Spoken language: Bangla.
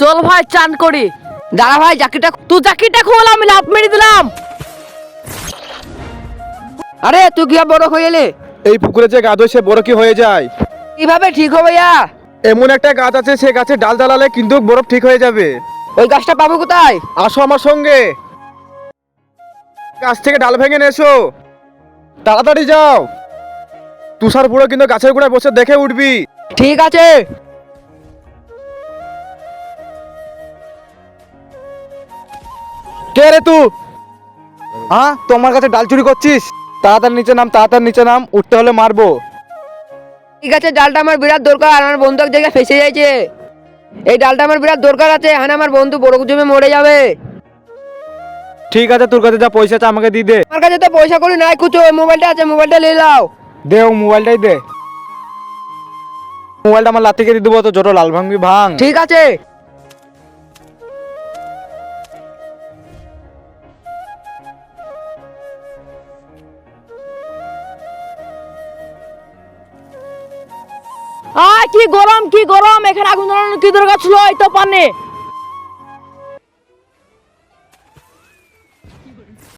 চল ভাই চান করি। দাঁড়া ভাই জ্যাকেটটা, তুই জ্যাকেটটা খোল, আমি লাফ মেরে দিলাম। আরে তুই কি বড় হয়ে এলে? এই পুকুরে যে গাছ হয় সে বড় কি হয়ে যায়? কিভাবে ঠিক হবে ইয়া? এমন একটা গাছ আছে, সে গাছে ডাল জ্বালালে কিন্তু বরফ ঠিক হয়ে যাবে। ওই গাছটা পাবো কোথায়? আসো আমার সঙ্গে, গাছ থেকে ডাল ভেঙে নিয়ে এসো। তাড়াতাড়ি যাও। তুষার পুরো কিন্তু গাছের গোড়ায় বসে দেখে উঠবি। ঠিক আছে। কে রে তুই? হ্যাঁ, তোমার কাছে ডাল চুরি করছিস? তাড়াতাড়ি নিচে নাম, তাড়াতাড়ি নিচে নাম, উঠতে হলে মারবো। ঠিক আছে, ডালটা আমার বিরাট দরকার, আমার বন্ধু এক জায়গায় ফেসে যাইছে। এই ডালটা আমার বিরাট দরকার আছে, হ্যাঁ আমার বন্ধু বড় জমে মরে যাবে। ঠিক আছে, তোর কাছে যা পয়সা আছে আমাকে দিয়ে দে। আমার কাছে তো পয়সা করি নাই কুচো, মোবাইলটা আছে, মোবাইলটা নিয়ে নাও। দে, ও মোবাইলটাই দে। মোবাইলটা আমার লাতিকে দিয়ে দেবো, তো জোটো লাল ভাঙবি ভাঙ। ঠিক আছে। কি গরম কি গরম, এখানে আগুন জ্বালানোর কি দরকার ছিল? এই তো পানে